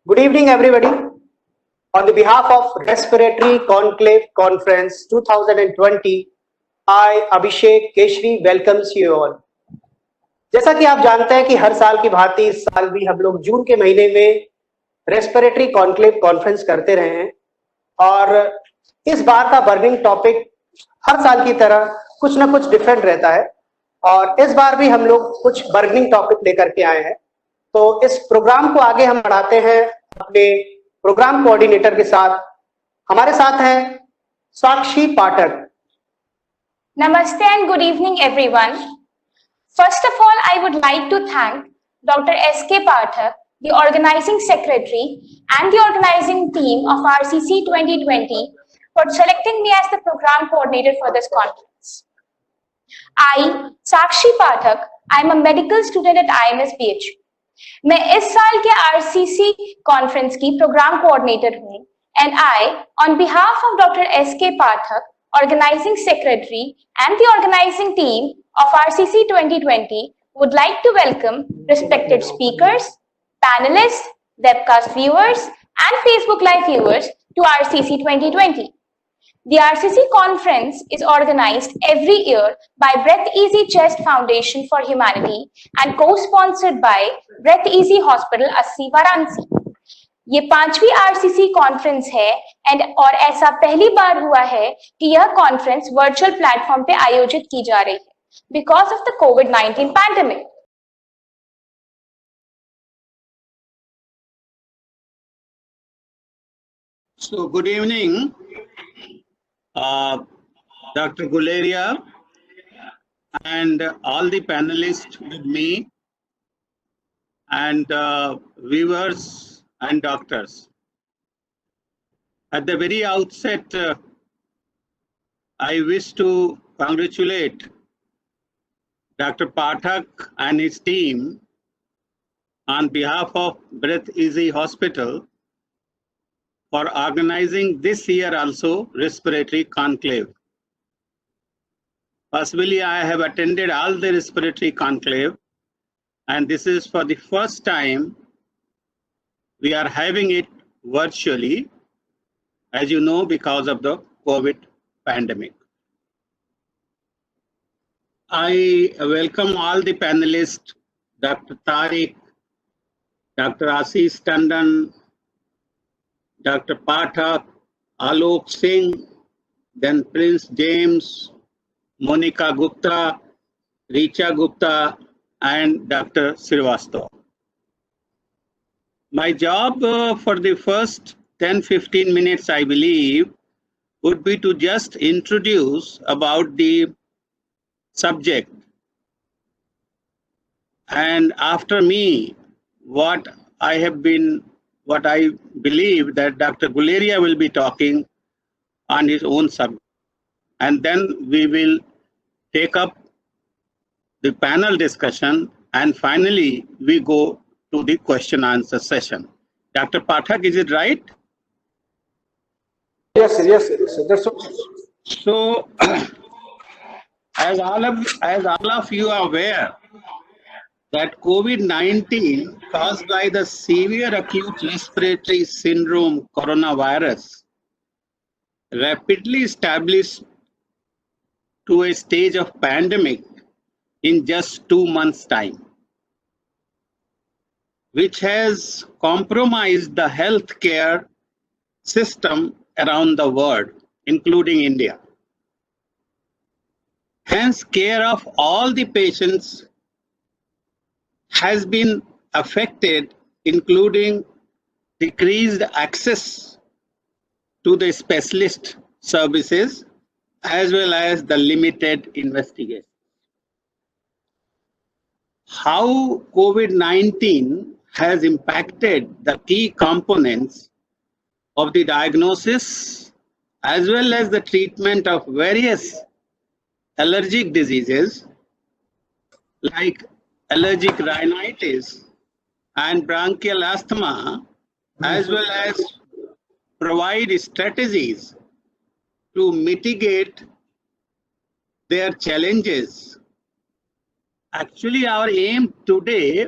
Good evening, everybody. On the behalf of Respiratory Conclave Conference 2020, I, Abhishek Keshri, welcomes you all. जैसा कि आप जानते हैं कि हर साल की भांति इस साल भी हम लोग जून के महीने में रेस्पिरेटरी कॉन्क्लेव कॉन्फ्रेंस करते रहे हैं और इस बार का बर्निंग टॉपिक हर साल की तरह कुछ ना कुछ डिफरेंट रहता है और इस बार भी हम लोग कुछ बर्निंग टॉपिक लेकर के आए हैं। तो इस प्रोग्राम को आगे हम बढ़ाते हैं अपने प्रोग्राम कोऑर्डिनेटर के साथ। हमारे साथ हैं साक्षी पाठक। Namaste and good evening, everyone. First of all, I would like to thank Dr. S.K. Pathak, the organizing secretary and the organizing team of RCC 2020 for selecting me as the program coordinator for this conference. I, Sakshi Pathak, I am a medical student at IMS BHU. मैं इस साल के RCC conference की programme coordinator हूँ and I, on behalf of Dr. S.K. Pathak, organizing secretary and the organizing team of RCC 2020, would like to welcome respected speakers, panelists, webcast viewers and Facebook Live viewers to RCC 2020. The RCC conference is organized every year by Breath Easy Chest Foundation for Humanity and co-sponsored by Breath Easy Hospital, अस्सी वाराणसी। ये 5वीं RCC conference है और ऐसा पहली बार हुआ है कि यह कॉन्फ्रेंस वर्चुअल प्लेटफॉर्म पे आयोजित की जा रही है because of the covid pandemic. So good evening, Dr. Guleria and all the panelists with me and viewers and doctors. At the very outset, I wish to congratulate Dr. Pathak and his team on behalf of Breath Easy Hospital for organizing this year also respiratory conclave. Possibly I have attended all the respiratory conclave, and this is for the first time we are having it virtually, as you know, because of the COVID pandemic. I welcome all the panelists, Dr. Tariq, Dr. Ashish Tandon, Dr. Pathak, Alok Singh, then Prince James, Monica Gupta, Richa Gupta, and Dr. Srivastava. My job for the first 10-15 minutes, I believe, would be to just introduce about the subject. And after me, what I believe that Dr. Guleria will be talking on his own subject. And then we will take up the panel discussion, and finally we go to the question answer session. Dr. Pathak, is it right? Yes, that's okay. So, as all of you are aware, that COVID-19 caused by the severe acute respiratory syndrome coronavirus rapidly established to a stage of pandemic in just 2 months' time, which has compromised the healthcare system around the world, including India. Hence, care of all the patients has been affected, including decreased access to the specialist services as well as the limited investigation. How COVID-19 has impacted the key components of the diagnosis as well as the treatment of various allergic diseases like allergic rhinitis and bronchial asthma, as well as provide strategies to mitigate their challenges. Actually, our aim today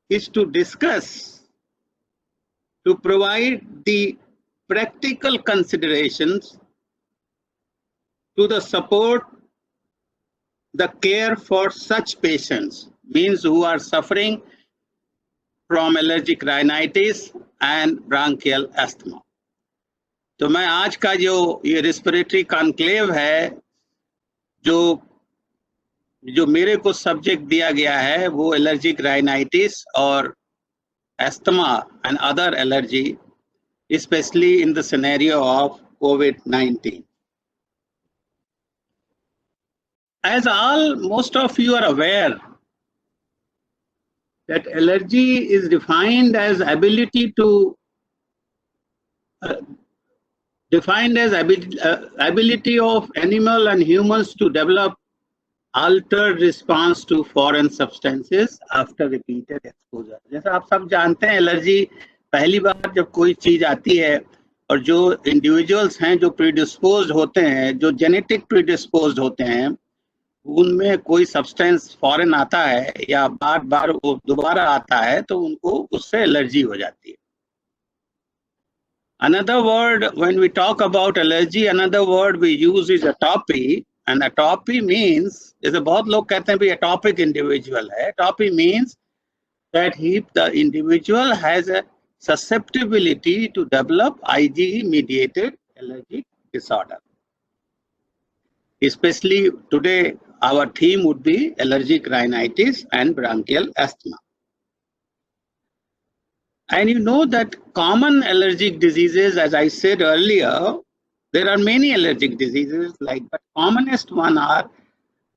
is to discuss to provide the practical considerations to the support the care for such patients, means who are suffering from allergic rhinitis and bronchial asthma. तो मैं आज का जो ये respiratory conclave है, जो मेरे को सब्जेक्ट दिया गया है, वो एलर्जिक राइनाइटिस और asthma and other allergy, especially in the scenario of COVID-19. As most of you are aware, that allergy is defined as ability of animal and humans to develop altered response to foreign substances after repeated exposure. जैसा आप सब जानते हैं, allergy पहली बार जब कोई चीज आती है और जो इंडिविजुअल्स हैं जो प्रीडिस्पोज्ड होते हैं, जो जेनेटिक प्रीडिस्पोज्ड होते हैं, उनमें कोई सब्सटेंस फॉरेन आता है या बार बार वो दोबारा आता है तो उनको उससे एलर्जी हो जाती है. Another word when we talk about allergy, another word we use is atopy. And atopy means, जैसे बहुत लोग कहते हैं भी atopic individual है. Atopy means that the individual has a susceptibility to develop IgE mediated allergic disorder. Especially today, our theme would be allergic rhinitis and bronchial asthma. And you know that common allergic diseases, as I said earlier, there are many allergic diseases, but commonest one are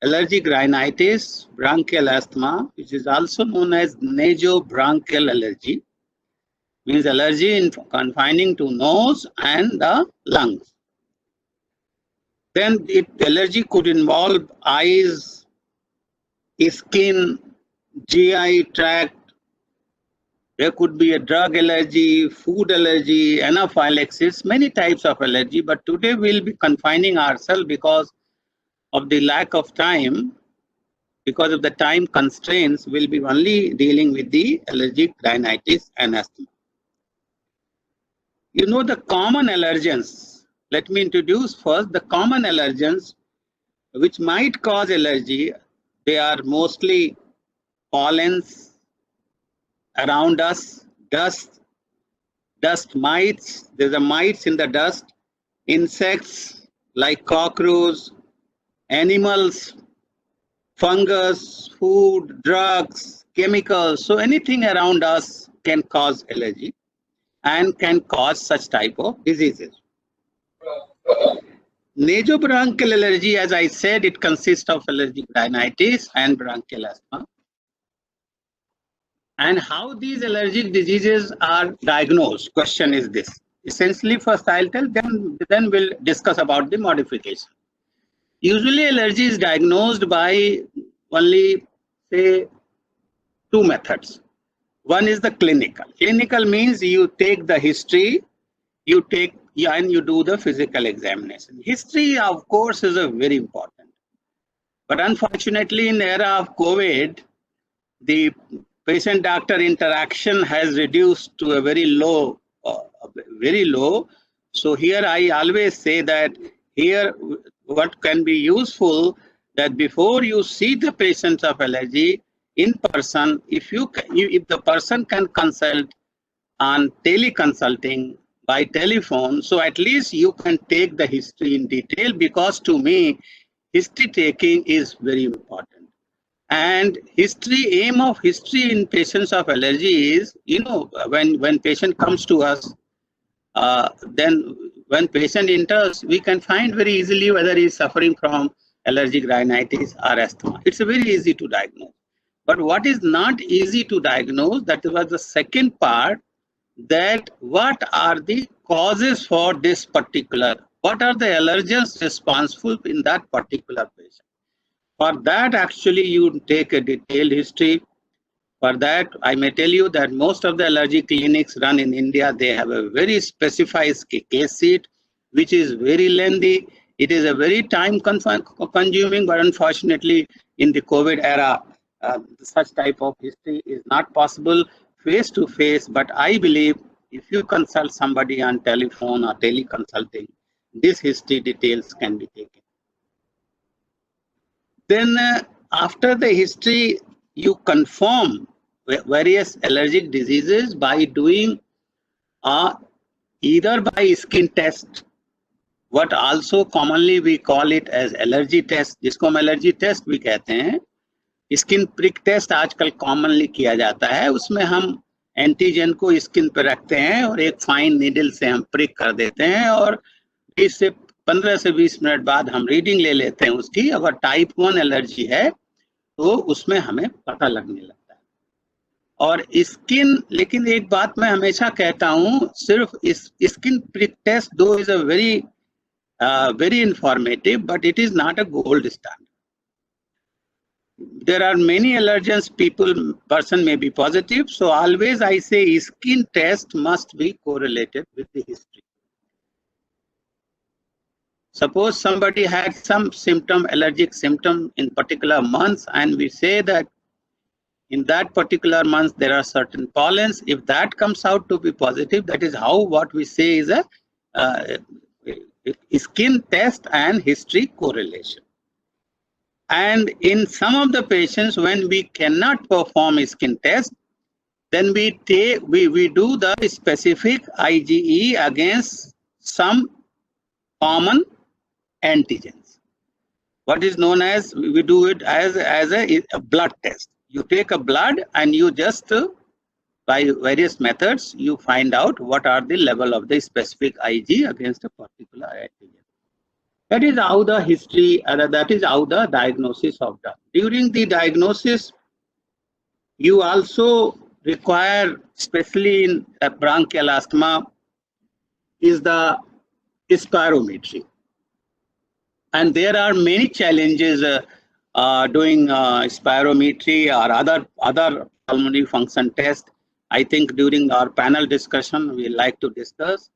allergic rhinitis, bronchial asthma, which is also known as nasobronchial allergy, means allergy in confining to nose and the lungs. Then allergy could involve eyes, skin, GI tract. There could be a drug allergy, food allergy, anaphylaxis, many types of allergy. But today we'll be confining ourselves because of the lack of time, because of the time constraints, we'll be only dealing with the allergic rhinitis and asthma. You know the common allergens. Let me introduce first the common allergens which might cause allergy. They are mostly pollens around us, dust mites, there's a mites in the dust, insects like cockroach, animals, fungus, food, drugs, chemicals. So anything around us can cause allergy and can cause such type of diseases. Nasobronchial allergy, as I said, it consists of allergic rhinitis and bronchial asthma. And how these allergic diseases are diagnosed? Question is this. Essentially, first I'll tell, then we'll discuss about the modification. Usually, allergy is diagnosed by only, say, two methods. One is the clinical. Clinical means you take the history, and you do the physical examination. History, of course, is a very important. But unfortunately, in the era of COVID, the patient-doctor interaction has reduced to a very low. So here I always say that here what can be useful, that before you see the patients of allergy in person, if the person can consult on teleconsulting by telephone, so at least you can take the history in detail, because to me, history taking is very important. And aim of history in patients of allergy is, when patient comes to us, then when patient enters, we can find very easily whether he is suffering from allergic rhinitis or asthma. It's very easy to diagnose. But what is not easy to diagnose, that was the second part, that what are the causes for this particular, what are the allergens responsible in that particular patient. For that, actually, you take a detailed history. For that, I may tell you that most of the allergy clinics run in India, they have a very specified case sheet, which is very lengthy. It is a very time consuming, but unfortunately, in the COVID era, such type of history is not possible face to face. But I believe if you consult somebody on telephone or teleconsulting, this history details can be taken. Then after the history, you confirm various allergic diseases by doing either by skin test, what also commonly we call it as allergy test, जिसको हम allergy test भी कहते हैं. Skin prick test आजकल commonly किया जाता है. उसमें हम एंटीजन को स्किन पर रखते हैं और एक फाइन नीडल से हम प्रिक कर देते हैं और 15 से 20 मिनट बाद हम रीडिंग ले लेते हैं उसकी. अगर टाइप 1 एलर्जी है तो उसमें हमें पता लगने लगता है. और स्किन, लेकिन एक बात मैं हमेशा कहता हूँ, सिर्फ स्किन प्रिक टेस्ट दो is a very informative, but it is not a gold standard. There are many allergens person may be positive, so always I say skin test must be correlated with the history. Suppose somebody had some allergic symptom in particular months, and we say that in that particular month there are certain pollens. If that comes out to be positive, that is how what we say is a skin test and history correlation. And in some of the patients, when we cannot perform a skin test, then we do the specific IgE against some common antigens. What is known as, we do it as a blood test. You take a blood and you just by various methods, you find out what are the level of the specific Ig against a particular antigen. That is how the history, that is how the diagnosis of done. During the diagnosis, you also require, especially in bronchial asthma, is the spirometry. And there are many challenges doing spirometry or other pulmonary function tests. I think during our panel discussion, we like to discuss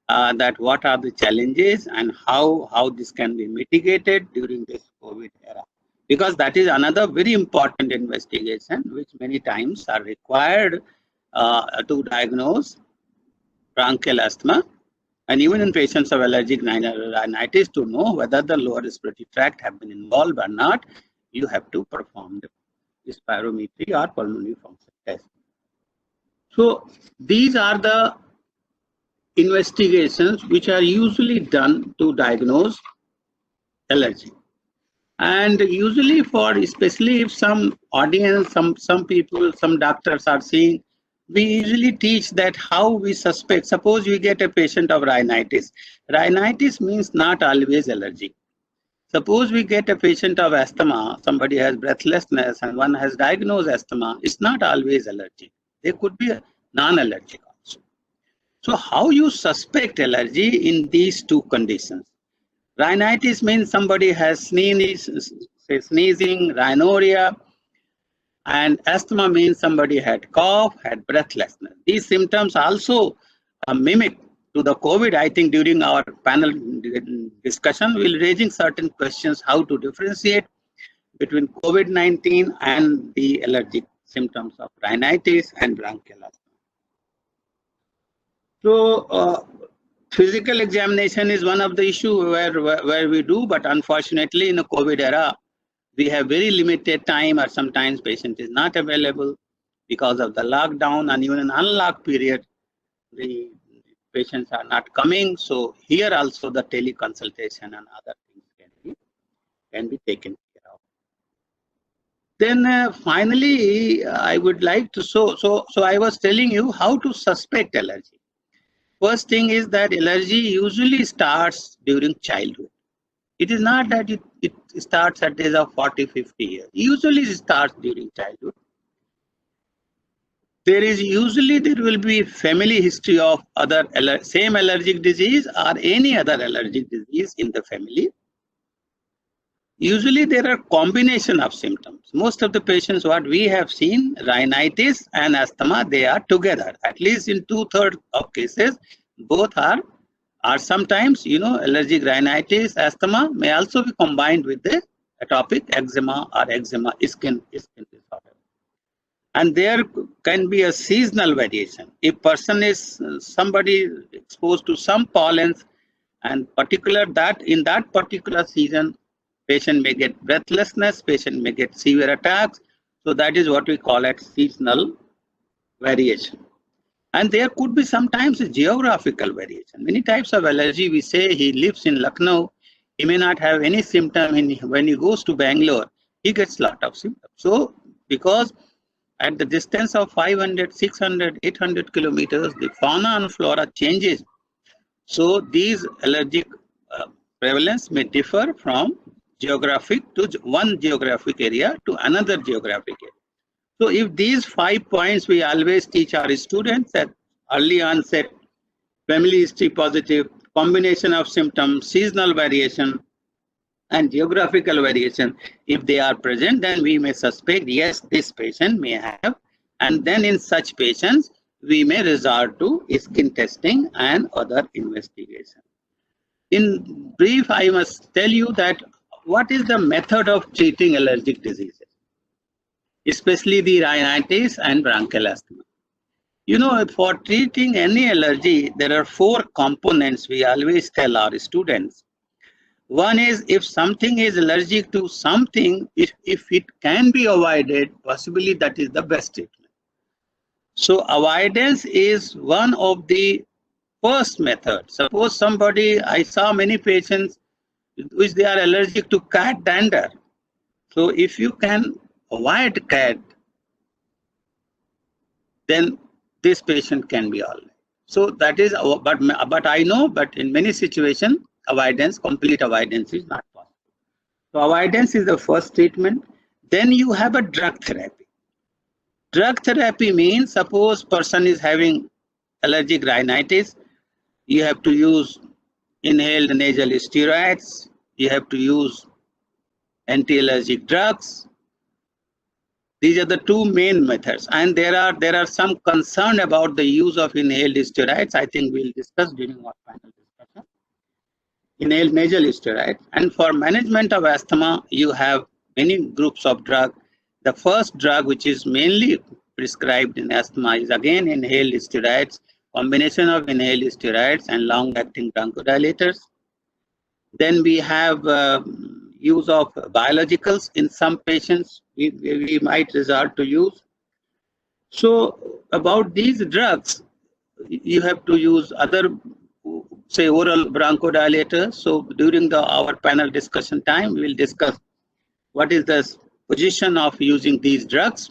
that what are the challenges and how this can be mitigated during this COVID era. Because that is another very important investigation which many times are required to diagnose bronchial asthma, and even in patients of allergic rhinitis, to know whether the lower respiratory tract have been involved or not, you have to perform the spirometry or pulmonary function test. So these are the investigations which are usually done to diagnose allergy. And usually especially if some audience, some people, some doctors are seeing, we usually teach that how we suspect. Suppose we get a patient of rhinitis. Rhinitis means not always allergy. Suppose we get a patient of asthma, somebody has breathlessness and one has diagnosed asthma, it's not always allergy. They could be non-allergic also. So how you suspect allergy in these two conditions? Rhinitis means somebody has sneezing, rhinorrhea, and asthma means somebody had cough, had breathlessness. These symptoms also mimic to the COVID. I think during our panel discussion, we'll raising certain questions how to differentiate between COVID-19 and the allergic symptoms of rhinitis and bronchial asthma. So physical examination is one of the issue where we do, but unfortunately in the COVID era, we have very limited time, or sometimes patient is not available because of the lockdown, and even in unlocked period, the patients are not coming. So here also the teleconsultation and other things can be taken care of. Then finally, I would like to so I was telling you how to suspect allergy. First thing is that allergy usually starts during childhood. It is not that it starts at the age of 40, 50 years. Usually it starts during childhood. There will be family history of other same allergic disease or any other allergic disease in the family. Usually there are combination of symptoms. Most of the patients what we have seen, rhinitis and asthma, they are together. At least in 2/3 of cases, both are sometimes, allergic rhinitis, asthma may also be combined with the atopic eczema or eczema skin disorder. And there can be a seasonal variation. If person is somebody exposed to some pollens, and particular that in that particular season, patient may get breathlessness, patient may get severe attacks. So that is what we call as seasonal variation. And there could be sometimes a geographical variation. Many types of allergy, we say he lives in Lucknow, he may not have any symptom. When he goes to Bangalore, he gets a lot of symptoms. So because at the distance of 500, 600, 800 kilometers, the fauna and flora changes. So these allergic prevalence may differ from geographic to one geographic area to another geographic area. So if these 5 points we always teach our students, that early onset, family history positive, combination of symptoms, seasonal variation, and geographical variation, if they are present, then we may suspect, yes, this patient may have, and then in such patients, we may resort to skin testing and other investigation. In brief, I must tell you that what is the method of treating allergic diseases, especially the rhinitis and bronchial asthma. You know, for treating any allergy, there are 4 components we always tell our students. One is, if something is allergic to something, if it can be avoided, possibly that is the best treatment. So avoidance is one of the first method. Suppose somebody, I saw many patients which they are allergic to cat dander. So if you can avoid cat, then this patient can be all right. So that is, but I know, but in many situations, avoidance, complete avoidance is not possible. So avoidance is the first treatment. Then you have a drug therapy. Drug therapy means, suppose person is having allergic rhinitis, you have to use inhaled nasal steroids, you have to use anti-allergic drugs. These are the 2 main methods, and there are some concern about the use of inhaled steroids. I think we'll discuss during our final discussion. Inhaled nasal steroids, and for management of asthma, you have many groups of drugs. The first drug, which is mainly prescribed in asthma, is again inhaled steroids, combination of inhaled steroids and long-acting bronchodilators. Then we have use of biologicals in some patients. We might resort to use. So about these drugs, you have to use other, say, oral bronchodilators. So during our panel discussion time, we will discuss what is the position of using these drugs,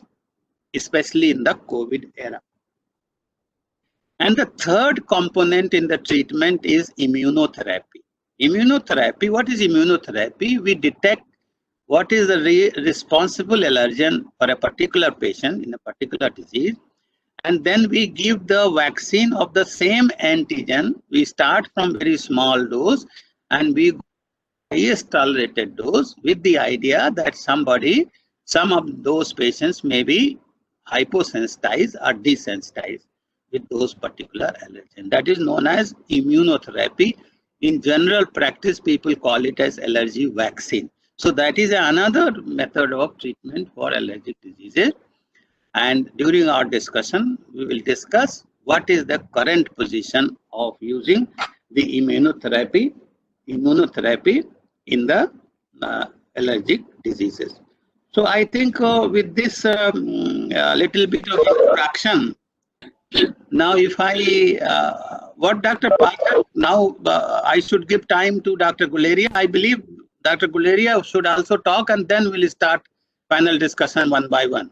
especially in the COVID era. And the third component in the treatment is immunotherapy. Immunotherapy, what is immunotherapy? We detect what is the responsible allergen for a particular patient in a particular disease, and then we give the vaccine of the same antigen. We start from very small dose and we go to the highest tolerated dose, with the idea that some of those patients may be hyposensitized or desensitized with those particular allergens. That is known as immunotherapy. In general practice, people call it as allergy vaccine. So that is another method of treatment for allergic diseases. And during our discussion, we will discuss what is the current position of using the immunotherapy in the allergic diseases. So I think with this little bit of introduction, now if what Dr. Pathak, now I should give time to Dr. Guleria. I believe Dr. Guleria should also talk, and then we'll start panel discussion one by one.